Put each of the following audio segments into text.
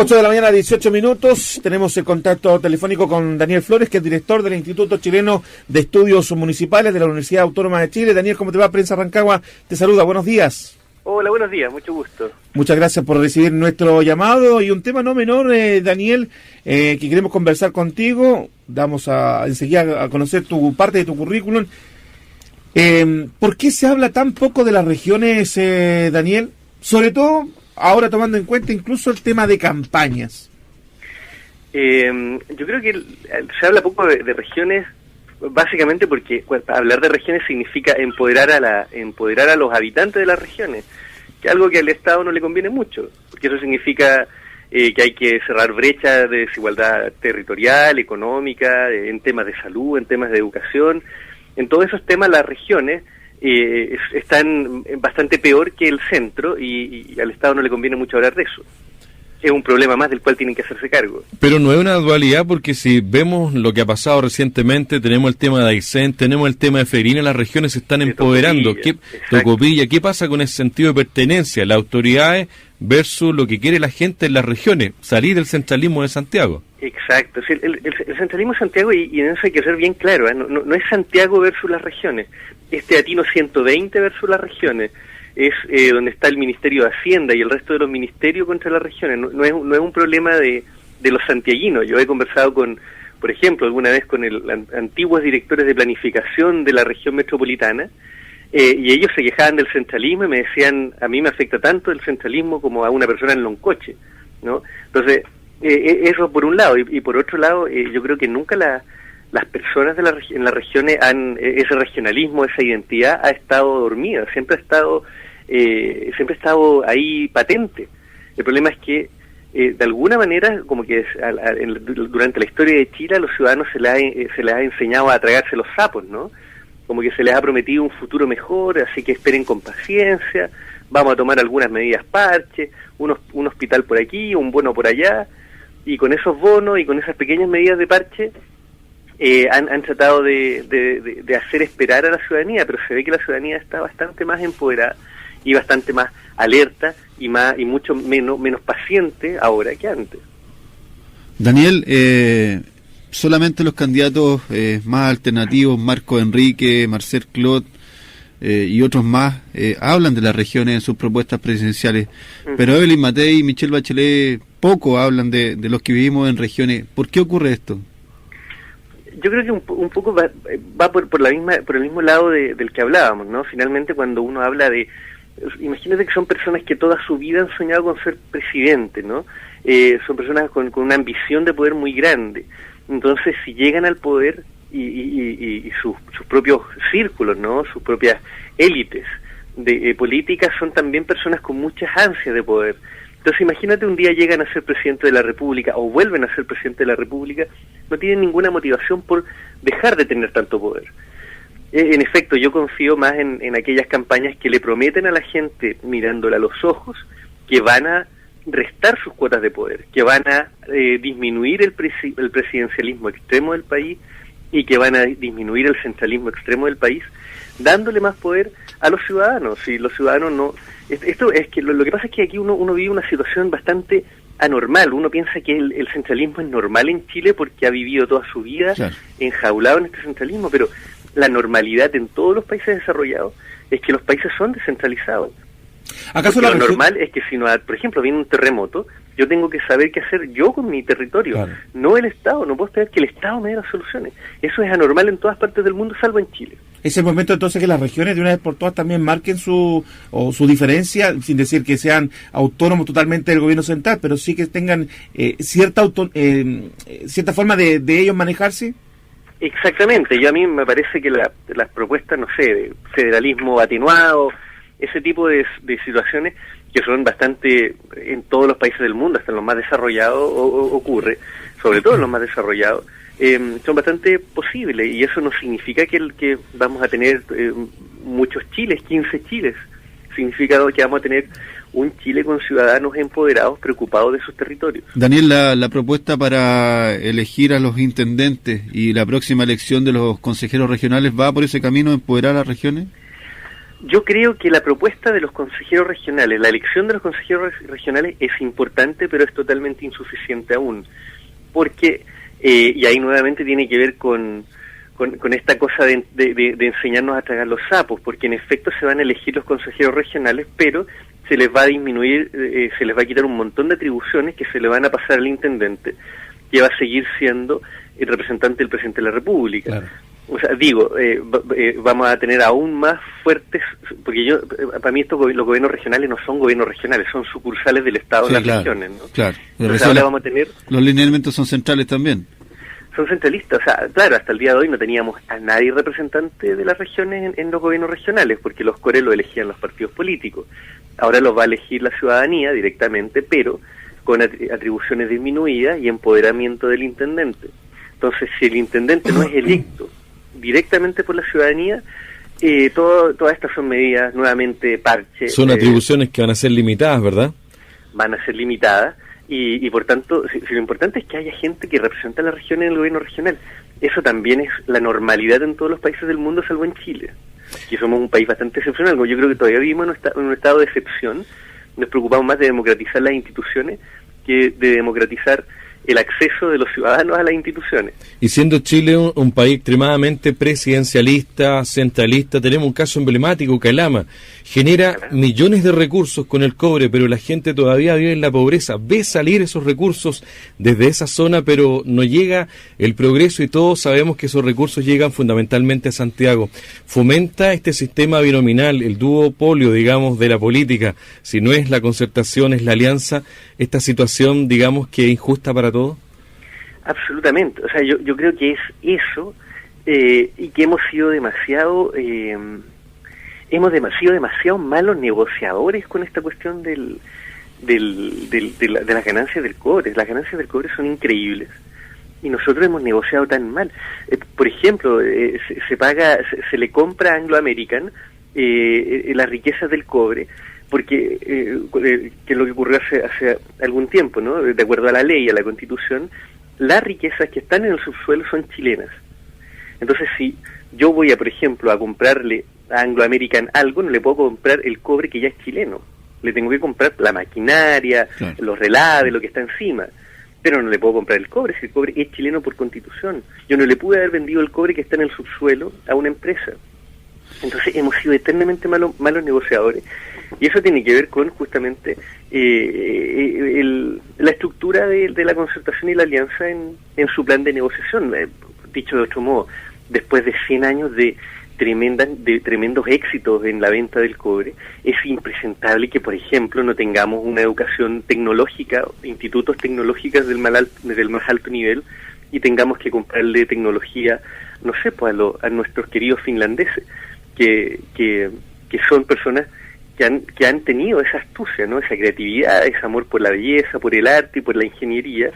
8 de la mañana, 18 minutos. Tenemos el contacto telefónico con Daniel Flores, que es director del Instituto Chileno de Estudios Municipales de la Universidad Autónoma de Chile. Daniel, ¿cómo te va? Prensa Rancagua te saluda. Buenos días. Hola, buenos días. Mucho gusto. Muchas gracias por recibir nuestro llamado. Y un tema no menor, Daniel, que queremos conversar contigo. Damos enseguida a conocer tu parte de tu currículum. ¿Por qué se habla tan poco de las regiones, Daniel? Sobre todo ahora tomando en cuenta incluso el tema de campañas. Yo creo que se habla poco de regiones, básicamente porque hablar de regiones significa empoderar a los habitantes de las regiones, que es algo que al Estado no le conviene mucho, porque eso significa que hay que cerrar brechas de desigualdad territorial, económica, en temas de salud, en temas de educación. En todos esos temas las regiones están bastante peor que el centro y al Estado no le conviene mucho hablar de eso. Es un problema más del cual tienen que hacerse cargo. Pero no es una dualidad, porque si vemos lo que ha pasado recientemente, tenemos el tema de Aysén, tenemos el tema de Feririna, las regiones se están empoderando. Tocopilla, ¿qué pasa con ese sentido de pertenencia? Las autoridades versus lo que quiere la gente en las regiones, salir del centralismo de Santiago. Exacto, sí, el centralismo de Santiago, y en eso hay que ser bien claro, no es Santiago versus las regiones, Teatino 120 versus las regiones, es donde está el Ministerio de Hacienda y el resto de los ministerios contra las regiones. No es un problema de los santiaguinos. Yo he conversado por ejemplo, alguna vez con antiguos directores de planificación de la región metropolitana, y ellos se quejaban del centralismo y me decían, a mí me afecta tanto el centralismo como a una persona en Loncoche, ¿no? Entonces, eso por un lado, y por otro lado, yo creo que nunca las personas en las regiones ese regionalismo, esa identidad ha estado dormida, siempre ha estado ahí patente. El problema es que de alguna manera, como que durante la historia de Chile a los ciudadanos se les ha enseñado a tragarse los sapos, ¿no? Como que se les ha prometido un futuro mejor, así que esperen con paciencia, vamos a tomar algunas medidas parche, un hospital por aquí, un bono por allá, y con esos bonos y con esas pequeñas medidas de parche han tratado de hacer esperar a la ciudadanía, pero se ve que la ciudadanía está bastante más empoderada y bastante más alerta y mucho menos paciente ahora que antes. Daniel, solamente los candidatos más alternativos, Marco Enrique, Marcel Clot y otros más, hablan de las regiones en sus propuestas presidenciales, pero Evelyn Matei y Michelle Bachelet poco hablan de los que vivimos en regiones. ¿Por qué ocurre esto? Yo creo que un poco va por el mismo lado del que hablábamos, ¿no? Finalmente, cuando uno habla imagínate que son personas que toda su vida han soñado con ser presidente, ¿no? Son personas con una ambición de poder muy grande. Entonces, si llegan al poder y sus propios círculos, ¿no? Sus propias élites de políticas son también personas con muchas ansias de poder. Entonces, imagínate un día llegan a ser presidente de la República o vuelven a ser presidente de la República, no tienen ninguna motivación por dejar de tener tanto poder. En efecto, yo confío más en aquellas campañas que le prometen a la gente, mirándola a los ojos, que van a restar sus cuotas de poder, que van a disminuir el presidencialismo extremo del país y que van a disminuir el centralismo extremo del país, dándole más poder a los ciudadanos. Si los ciudadanos no... Esto es que lo que pasa es que aquí uno vive una situación bastante anormal. Uno piensa que el centralismo es normal en Chile porque ha vivido toda su vida enjaulado en este centralismo, pero la normalidad en todos los países desarrollados es que los países son descentralizados. ¿Acaso lo normal es que si no, por ejemplo, viene un terremoto, yo tengo que saber qué hacer yo con mi territorio, claro, no el Estado? No puedo esperar que el Estado me dé las soluciones. Eso es anormal en todas partes del mundo, salvo en Chile. Es el momento entonces que las regiones de una vez por todas también marquen su diferencia, sin decir que sean autónomos totalmente del gobierno central, pero sí que tengan cierta forma de ellos manejarse. Exactamente. A mí me parece que las propuestas, no sé, de federalismo atenuado, ese tipo de situaciones que son bastante en todos los países del mundo, hasta en los más desarrollados ocurre, sobre todo en los más desarrollados, son bastante posibles, y eso no significa que vamos a tener muchos Chiles, 15 Chiles. Significa que vamos a tener un Chile con ciudadanos empoderados, preocupados de sus territorios. Daniel, la propuesta para elegir a los intendentes y la próxima elección de los consejeros regionales, ¿va por ese camino de empoderar a las regiones? Yo creo que la propuesta de los consejeros regionales, la elección de los consejeros regionales es importante, pero es totalmente insuficiente aún, porque, y ahí nuevamente tiene que ver con esta cosa de enseñarnos a tragar los sapos, porque en efecto se van a elegir los consejeros regionales, pero se les va a disminuir, se les va a quitar un montón de atribuciones que se le van a pasar al intendente, que va a seguir siendo el representante del presidente de la República. Claro. O sea, digo, vamos a tener aún más fuertes, porque para mí los gobiernos regionales no son gobiernos regionales, son sucursales del Estado de las regiones, ¿no? Claro. Entonces ahora vamos a tener... Los lineamientos son centrales también. Son centralistas, o sea, claro, hasta el día de hoy no teníamos a nadie representante de las regiones en los gobiernos regionales, porque los CORE lo elegían los partidos políticos. Ahora los va a elegir la ciudadanía directamente, pero con atribuciones disminuidas y empoderamiento del intendente. Entonces, si el intendente no es electo directamente por la ciudadanía, todas estas son medidas nuevamente parche. Son atribuciones que van a ser limitadas, ¿verdad? Van a ser limitadas y por tanto, si lo importante es que haya gente que representa a la región en el gobierno regional. Eso también es la normalidad en todos los países del mundo, salvo en Chile, que somos un país bastante excepcional. Yo creo que todavía vivimos en un estado de excepción. Nos preocupamos más de democratizar las instituciones que de democratizar el acceso de los ciudadanos a las instituciones. Y siendo Chile un país extremadamente presidencialista, centralista, tenemos un caso emblemático, Calama. Genera millones de recursos con el cobre, pero la gente todavía vive en la pobreza. Ve salir esos recursos desde esa zona, pero no llega el progreso y todos sabemos que esos recursos llegan fundamentalmente a Santiago. Fomenta este sistema binominal, el duopolio, digamos, de la política. Si no es la concertación, es la alianza, esta situación, digamos, que es injusta para todos. Absolutamente, o sea, yo creo que es eso, y que hemos sido demasiado malos negociadores con esta cuestión de las ganancias del cobre. Las ganancias del cobre son increíbles y nosotros hemos negociado tan mal. Por ejemplo, se le compra a Anglo American las riquezas del cobre, porque que es lo que ocurrió hace algún tiempo, ¿no? De acuerdo a la ley, a la Constitución, las riquezas que están en el subsuelo son chilenas. Entonces, si yo voy por ejemplo, a comprarle a Anglo American algo, no le puedo comprar el cobre que ya es chileno. Le tengo que comprar la maquinaria, claro, los relaves, lo que está encima. Pero no le puedo comprar el cobre, si el cobre es chileno por Constitución. Yo no le pude haber vendido el cobre que está en el subsuelo a una empresa. Entonces hemos sido eternamente malos negociadores, y eso tiene que ver con justamente la estructura de la concertación y la alianza en su plan de negociación. Dicho de otro modo, después de 100 años de tremendos éxitos en la venta del cobre, es impresentable que, por ejemplo, no tengamos una educación tecnológica, institutos tecnológicos del más alto nivel, y tengamos que comprarle tecnología, no sé, pues a nuestros queridos finlandeses, que son personas que han tenido esa astucia, ¿no? Esa creatividad, ese amor por la belleza, por el arte y por la ingeniería,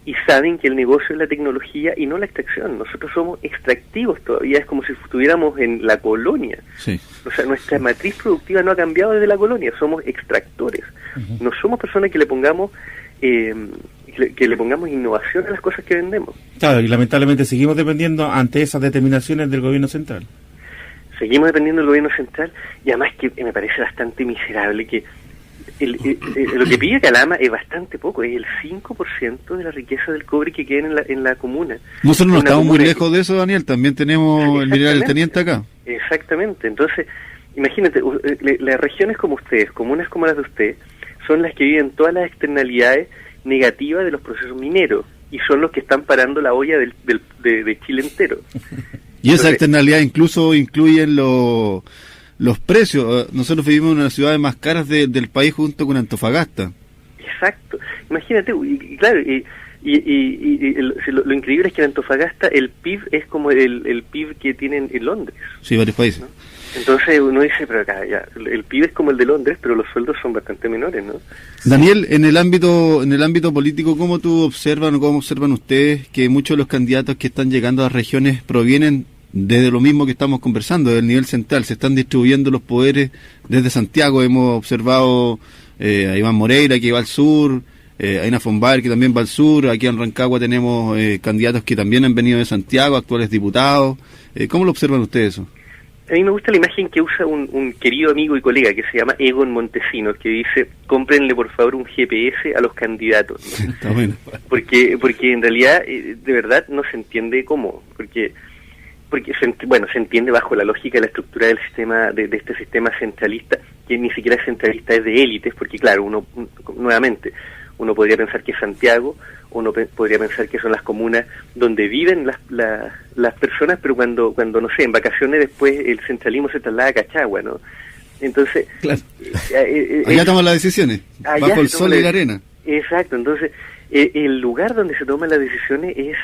y saben que el negocio es la tecnología y no la extracción. Nosotros somos extractivos todavía, es como si estuviéramos en la colonia. Sí. O sea, nuestra matriz productiva no ha cambiado desde la colonia, somos extractores. Uh-huh. No somos personas que le pongamos innovación a las cosas que vendemos. Claro, y lamentablemente seguimos dependiendo ante esas determinaciones del gobierno central. Seguimos dependiendo del gobierno central, y además que me parece bastante miserable que lo que pide Calama es bastante poco, es el 5% de la riqueza del cobre que queda en la comuna. Nosotros no estamos muy lejos de eso, Daniel, también tenemos el mineral del Teniente acá. Exactamente, entonces, imagínate, las regiones como ustedes, comunas como las de ustedes, son las que viven todas las externalidades negativas de los procesos mineros, y son los que están parando la olla de Chile entero. Y esa externalidad incluso incluyen los precios. Nosotros vivimos en una de las ciudades más caras del país junto con Antofagasta. Exacto. Imagínate, lo increíble es que en Antofagasta el PIB es como el PIB que tienen en Londres. Sí, varios países. ¿No? Entonces uno dice, pero acá ya, el PIB es como el de Londres, pero los sueldos son bastante menores, ¿no? Daniel, en el ámbito político, ¿cómo tú observan o cómo observan ustedes que muchos de los candidatos que están llegando a las regiones provienen desde lo mismo que estamos conversando, del nivel central? Se están distribuyendo los poderes desde Santiago. Hemos observado a Iván Moreira, que va al sur, a Ina von Baer, que también va al sur. Aquí en Rancagua tenemos candidatos que también han venido de Santiago, actuales diputados. ¿Cómo lo observan ustedes eso? A mí me gusta la imagen que usa un querido amigo y colega que se llama Egon Montesinos, que dice: cómprenle por favor un GPS a los candidatos, ¿no? Está bueno. Porque en realidad, de verdad, no se entiende cómo. Porque se entiende bajo la lógica y la estructura del sistema, de este sistema centralista, que ni siquiera es centralista, es de élites, porque claro, nuevamente, uno podría pensar que es Santiago, uno podría pensar que son las comunas donde viven las personas, pero cuando no sé, en vacaciones después el centralismo se traslada a Cachagua, ¿no? Entonces... Claro. Allá toman las decisiones, bajo el sol y la arena. Exacto, entonces el lugar donde se toman las decisiones es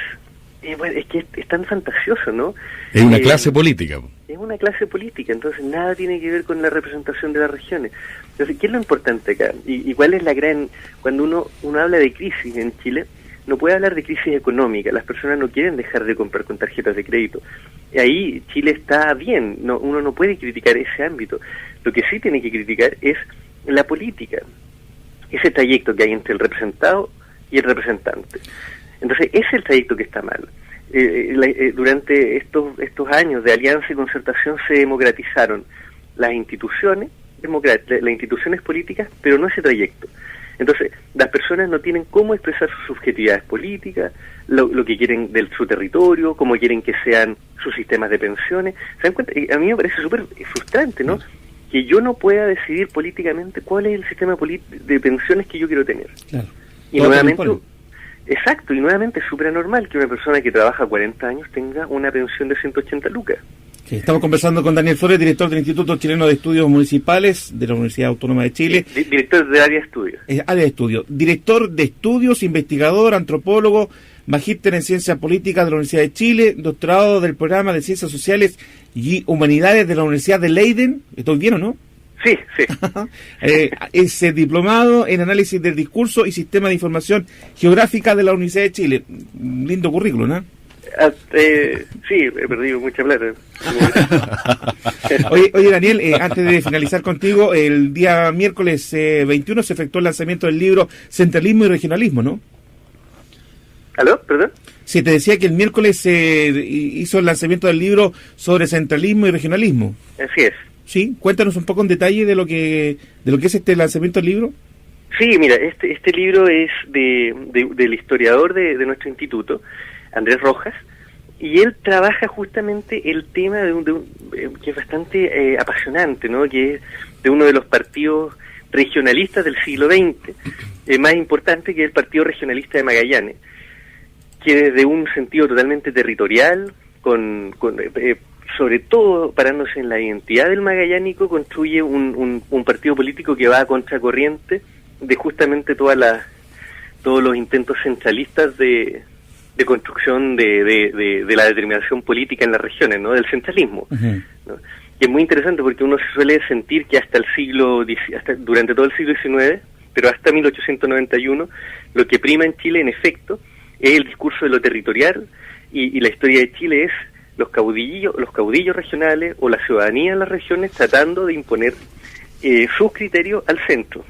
que es tan fantasioso, ¿no? Es una clase política. Es una clase política, entonces nada tiene que ver con la representación de las regiones. Entonces, ¿qué es lo importante acá? Y cuál es la gran... Cuando uno habla de crisis en Chile, no puede hablar de crisis económica. Las personas no quieren dejar de comprar con tarjetas de crédito. Y ahí Chile está bien, uno no puede criticar ese ámbito. Lo que sí tiene que criticar es la política, ese trayecto que hay entre el representado y el representante. Entonces, ese es el trayecto que está mal. Durante estos años de alianza y concertación se democratizaron las instituciones políticas, pero no ese trayecto. Entonces, las personas no tienen cómo expresar sus subjetividades políticas, lo que quieren de su territorio, cómo quieren que sean sus sistemas de pensiones. ¿Se dan cuenta? A mí me parece súper frustrante, ¿no? Que yo no pueda decidir políticamente cuál es el sistema de pensiones que yo quiero tener. Claro. Y nuevamente... Exacto, y nuevamente es súper anormal que una persona que trabaja 40 años tenga una pensión de 180 lucas. Sí, estamos conversando con Daniel Flores, director del Instituto Chileno de Estudios Municipales de la Universidad Autónoma de Chile. Director de área de estudios. Área de estudios. Director de estudios, investigador, antropólogo, magíster en Ciencias Políticas de la Universidad de Chile, doctorado del programa de Ciencias Sociales y Humanidades de la Universidad de Leiden. ¿Estoy bien o no? Sí, sí. Es diplomado en análisis del discurso y sistema de información geográfica de la Universidad de Chile. Un lindo currículum, ¿no? Sí, he perdido mucha plata. Oye Daniel, antes de finalizar contigo, el día miércoles 21 se efectuó el lanzamiento del libro Centralismo y Regionalismo, ¿no? ¿Aló? ¿Perdón? Sí, te decía que el miércoles se hizo el lanzamiento del libro sobre centralismo y regionalismo. Así es. Sí, cuéntanos un poco en detalle de lo que es este lanzamiento del libro. Sí, mira, este libro es del historiador de nuestro instituto, Andrés Rojas, y él trabaja justamente el tema que es bastante apasionante, ¿no? Que es de uno de los partidos regionalistas del siglo XX, más importante, que es el Partido Regionalista de Magallanes, que desde un sentido totalmente territorial, sobre todo parándose en la identidad del magallánico, construye un partido político que va a contracorriente de justamente todos los intentos centralistas de construcción de la determinación política en las regiones, ¿no? Del centralismo, Uh-huh. ¿no? Y es muy interesante porque uno se suele sentir que durante todo el siglo XIX, pero hasta 1891, lo que prima en Chile, en efecto, es el discurso de lo territorial, y la historia de Chile es los caudillos regionales o la ciudadanía en las regiones tratando de imponer sus criterios al centro.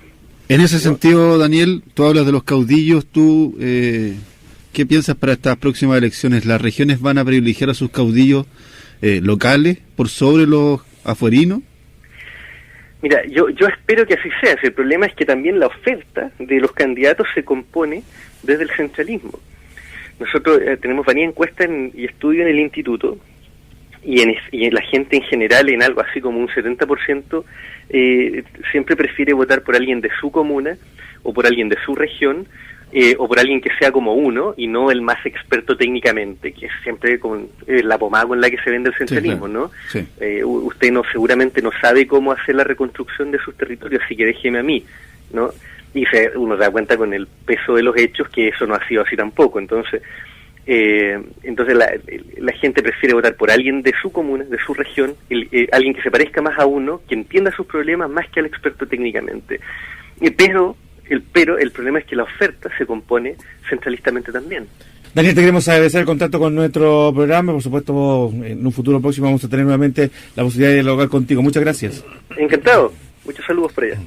En ese sentido, Daniel, tú hablas de los caudillos, ¿qué piensas para estas próximas elecciones? ¿Las regiones van a privilegiar a sus caudillos locales por sobre los afuerinos? Mira, yo espero que así sea. El problema es que también la oferta de los candidatos se compone desde el centralismo. Nosotros tenemos varias encuestas y estudios en el instituto, y en la gente en general, en algo así como un 70%, siempre prefiere votar por alguien de su comuna, o por alguien de su región, o por alguien que sea como uno, y no el más experto técnicamente, que es siempre con la pomada con la que se vende el centralismo, sí, claro, ¿no? Sí. Usted seguramente no sabe cómo hacer la reconstrucción de sus territorios, así que déjeme a mí, ¿no? Y uno se da cuenta con el peso de los hechos que eso no ha sido así tampoco. Entonces la gente prefiere votar por alguien de su comuna, de su región, alguien que se parezca más a uno, que entienda sus problemas más que al experto técnicamente. Pero el problema es que la oferta se compone centralistamente también. Daniel, te queremos agradecer el contacto con nuestro programa. Por supuesto, en un futuro próximo vamos a tener nuevamente la posibilidad de dialogar contigo. Muchas gracias. Encantado. Muchos saludos por allá.